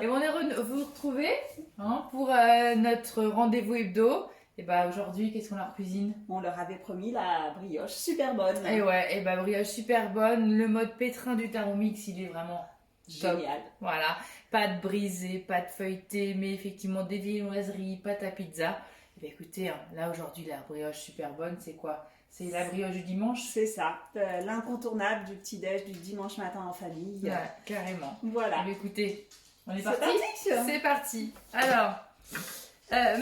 Et on est vous retrouver pour notre rendez-vous hebdo. Et bah aujourd'hui, qu'est-ce qu'on leur cuisine? On leur avait promis la brioche super bonne. Et ouais, et bah brioche super bonne. Le mode pétrin du Thermomix, il est vraiment top. Génial. Voilà, pâte brisée, pâte feuilletée, mais effectivement des viennoiseries, pâte à pizza. Et bah écoutez, là aujourd'hui, la brioche super bonne, c'est quoi? C'est la brioche du dimanche? C'est ça, l'incontournable du petit-déj du dimanche matin en famille. Ouais, carrément. Voilà. Et bah écoutez, on est C'est parti? parti. C'est parti. Alors,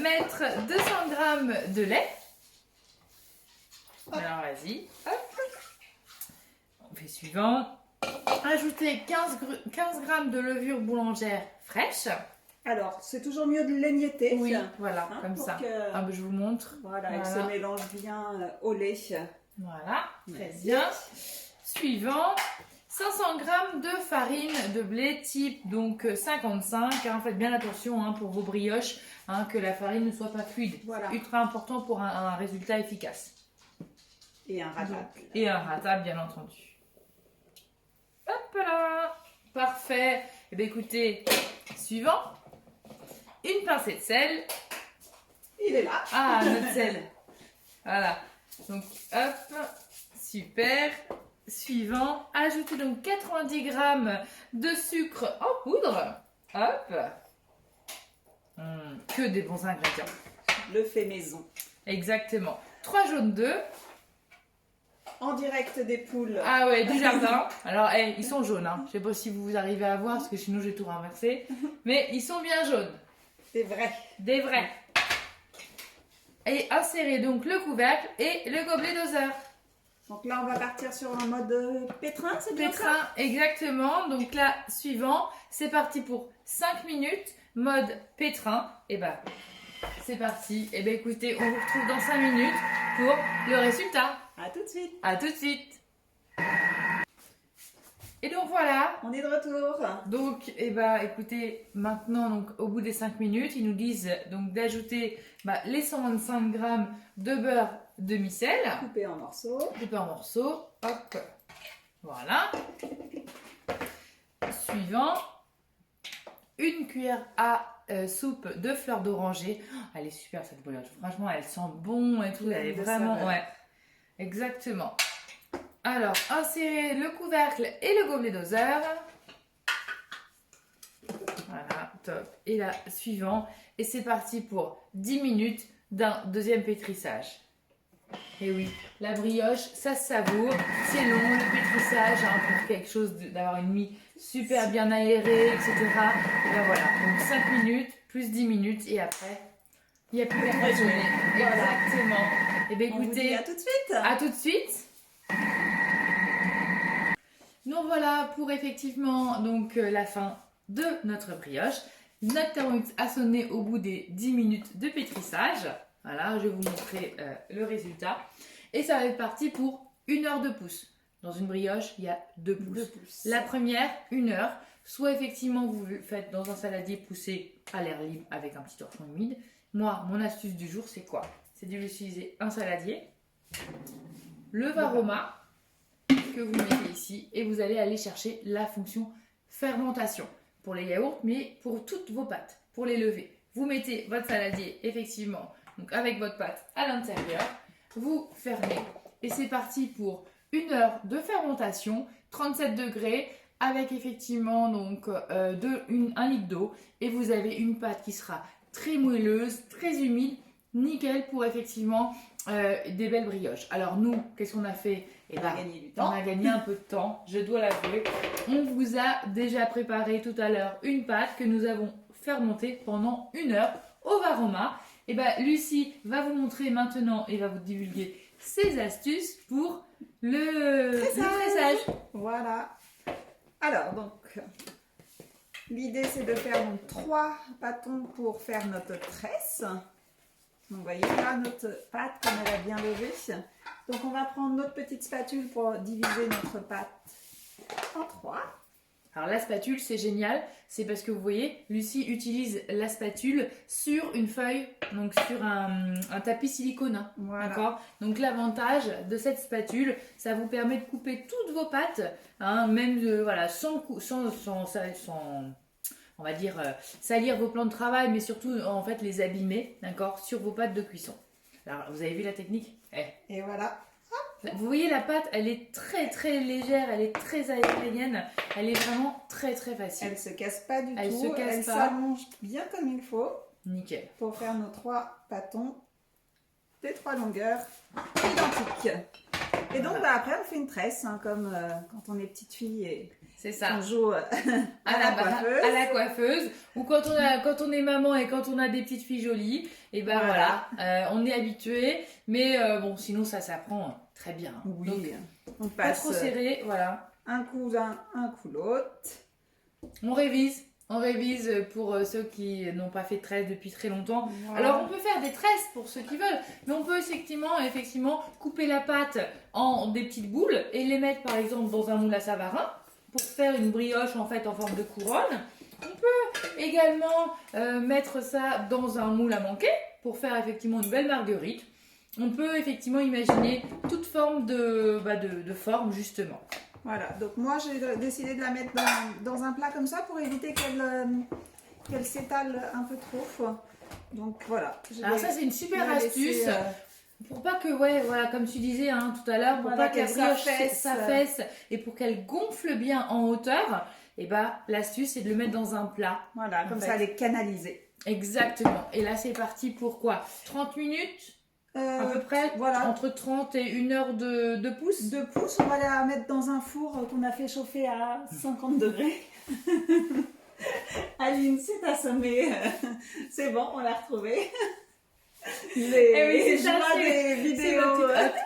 mettre 200 g de lait. Alors vas-y. Hop. On fait suivant. Ajouter 15 g de levure boulangère fraîche. Alors, c'est toujours mieux de l'émietter. Oui, voilà, Hein, comme pour ça. que- Ah, bah, je vous montre. Voilà, Voilà. elle se mélange bien au lait. Voilà, très Merci. bien. Suivant. 500 g de farine de blé type donc 55. Faites bien attention pour vos brioches que la farine ne soit pas fluide. Voilà. C'est ultra important pour un résultat efficace. Et un ratable. Et un ratable, bien entendu. Hop là. Parfait. Eh bien, écoutez, suivant. Une pincée de sel. Il est là. Ah, notre sel. Voilà. Donc, hop. Super. Suivant. Ajoutez donc 90 g de sucre en poudre. Hop. Que des bons ingrédients. Le fait maison. Exactement. 3 jaunes d'œufs. En direct des poules. Ah ouais, du jardin. Alors, ils sont jaunes. Je sais pas si vous arrivez à voir, parce que sinon j'ai tout renversé. Mais ils sont bien jaunes. C'est vrai. Des vrais. Et insérez donc le couvercle et le gobelet doseur. Donc là, on va partir sur un mode pétrin, c'est bien Pétrin, ça? exactement. Donc là, suivant, c'est parti pour 5 minutes, mode pétrin. Et bah, c'est parti. Et bah écoutez, on vous retrouve dans 5 minutes pour le résultat. À tout de suite. À tout de suite. Et donc voilà. On est de retour. Donc, écoutez, maintenant, donc, au bout des 5 minutes, ils nous disent donc d'ajouter les 125 g de beurre demi-sel. Coupé en morceaux. Coupé en morceaux. Hop. Voilà. Suivant. Une cuillère à soupe de fleur d'oranger. Oh, elle est super cette brioche. Franchement, elle sent bon et tout. Elle est vraiment... saveur. Ouais. Exactement. Alors, insérez le couvercle et le gobelet doseur. Voilà, top. Et là, suivant. Et c'est parti pour 10 minutes d'un deuxième pétrissage. Et oui, la brioche, ça se savoure. C'est long, le pétrissage, pour quelque chose d'avoir une mie super bien aérée, etc. Et bien voilà, donc 5 minutes, plus 10 minutes, et après, il n'y a plus qu'à façonner. Exactement. Et bien On vous dit écoutez, à tout de suite. à tout de suite. Donc voilà pour effectivement donc la fin de notre brioche. Notre Thermomix a sonné au bout des 10 minutes de pétrissage. Voilà, je vais vous montrer le résultat. Et ça va être parti pour 1 heure de pouce. Dans une brioche, il y a 2 pouces. 2 pouces. La première, 1 heure. Soit effectivement vous le faites dans un saladier poussé à l'air libre avec un petit torchon humide. Moi, mon astuce du jour, c'est quoi? C'est d'utiliser un saladier, le Varoma que vous mettez ici et vous allez aller chercher la fonction fermentation pour les yaourts, mais pour toutes vos pâtes, pour les lever. Vous mettez votre saladier effectivement donc avec votre pâte à l'intérieur, vous fermez et c'est parti pour 1 heure de fermentation, 37 degrés avec effectivement donc 1 litre d'eau et vous avez une pâte qui sera très moelleuse, très humide, nickel pour effectivement des belles brioches. Alors nous, qu'est-ce qu'on a fait? On a gagné du temps. On a gagné un peu de temps, je dois l'avouer. On vous a déjà préparé tout à l'heure une pâte que nous avons fermentée pendant 1 heure au Varoma. Et Lucie va vous montrer maintenant et va vous divulguer ses astuces pour le tressage. Voilà. Alors, donc, l'idée c'est de faire donc 3 bâtons pour faire notre tresse. Donc, vous voyez là notre pâte comme elle a bien levé. Donc, on va prendre notre petite spatule pour diviser notre pâte en 3. Alors la spatule, c'est génial, c'est parce que vous voyez, Lucie utilise la spatule sur une feuille, donc sur un tapis silicone. Voilà. D'accord. Donc l'avantage de cette spatule, ça vous permet de couper toutes vos pâtes, même voilà, sans on va dire, salir vos plans de travail, mais surtout, en fait, les abîmer, d'accord, sur vos pâtes de cuisson. Alors, vous avez vu la technique? Et voilà. Vous voyez, la pâte, elle est très très légère, elle est très aérienne, elle est vraiment très très facile. Elle se casse pas du Elle tout. se casse Elle pas. s'allonge bien comme il faut Nickel. pour faire nos 3 pâtons des 3 longueurs identiques. Et donc Voilà. après on fait une tresse, hein, comme quand on est petite fille et C'est ça. on joue à la coiffeuse. À la coiffeuse. Ou quand on est maman et quand on a des petites filles jolies, et ben voilà, on est habitué. Mais bon, sinon ça s'apprend très bien. Oui, Donc, on pas passe trop serré, voilà. un coup l'un, un coup l'autre. On révise. On révise pour ceux qui n'ont pas fait de tresse depuis très longtemps. Voilà. Alors on peut faire des tresses pour ceux qui veulent, mais on peut effectivement couper la pâte en des petites boules et les mettre par exemple dans un moule à Savarin pour faire une brioche en fait en forme de couronne. On peut également mettre ça dans un moule à manquer pour faire effectivement une belle marguerite. On peut effectivement imaginer toute forme de forme justement. Voilà, donc moi j'ai décidé de la mettre dans un plat comme ça pour éviter qu'elle s'étale un peu trop. Donc voilà. Alors ça c'est une super la laisser, astuce. Pour pas que, voilà, comme tu disais hein, tout à l'heure, pour voilà, pas que la qu'elle brioche s'affaisse. s'affaisse et pour qu'elle gonfle bien en hauteur, et bah l'astuce c'est de le mettre dans un plat. Voilà, comme fait. ça elle est canalisée. Exactement. Et là c'est parti pour quoi? 30 minutes à peu près, voilà. entre 30 et 1 heure de pouce. 2 pouces, on va la mettre dans un four qu'on a fait chauffer à 50 degrés. Aline s'est assommée. C'est bon, on l'a retrouvée. oui, c'est ça, joies des c'est vidéos. ma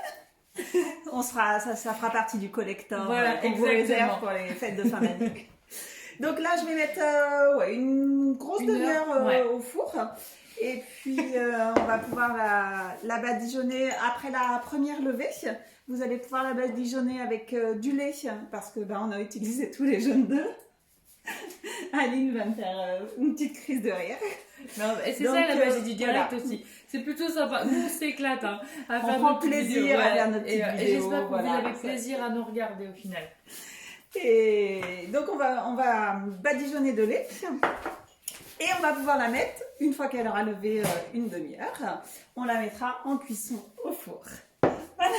petite Ça fera partie du collector Voilà, qu'on vous exactement. réserve pour les fêtes de fin d'année. Donc là, je vais mettre une grosse Une heure, demi-heure au four. Et puis, on va pouvoir la badigeonner après la première levée. Vous allez pouvoir la badigeonner avec du lait parce que on a utilisé tous les jaunes d'œufs. Aline va me faire une petite crise de rire. Non, et c'est Donc, ça la magie du direct voilà. aussi. C'est plutôt sympa. Nous, on s'éclate à On faire prend nos petites plaisir vidéos. à faire nos petites Et vidéos, j'espère que voilà. vous avez plaisir à nous regarder au final. Et donc, on va badigeonner de lait. Et on va pouvoir la mettre, une fois qu'elle aura levé une demi-heure, on la mettra en cuisson au four. Voilà.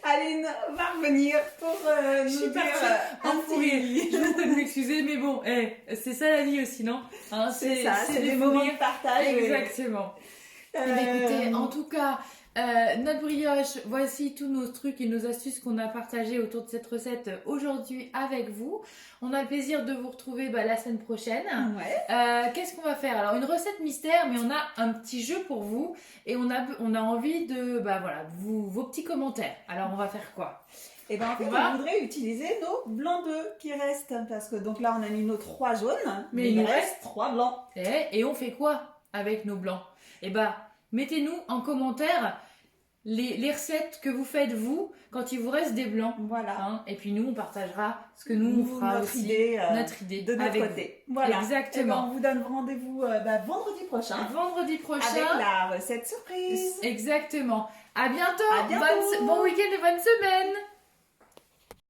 Aline va revenir pour nous Je suis dire partie en fou rire. Je vous prie de m'excuser, mais bon, c'est ça la vie aussi, non hein, C'est ça, c'est du des fou moments rire. de partage. Exactement. Eh bien, écoutez, en tout cas, notre brioche, voici tous nos trucs et nos astuces qu'on a partagés autour de cette recette aujourd'hui avec vous. On a le plaisir de vous retrouver la semaine prochaine. Ouais. Qu'est-ce qu'on va faire? Alors, une recette mystère, mais on a un petit jeu pour vous et on a envie de vos petits commentaires. Alors, on va faire quoi? Et bien en fait, on voudrait utiliser nos blancs d'œufs qui restent. Parce que donc là, on a mis nos 3 jaunes, Mais il nous reste 3 blancs. Et on fait quoi avec nos blancs? Eh ben, mettez-nous en commentaire les recettes que vous faites vous quand il vous reste des blancs. Voilà. Hein, et puis nous, on partagera ce que nous, on fera notre aussi. idée, notre idée de notre avec côté. vous. Voilà. Exactement. Et ben, on vous donne rendez-vous vendredi prochain. Vendredi prochain. Avec la recette surprise. Exactement. À bientôt. À bientôt. Bon week-end et bonne semaine.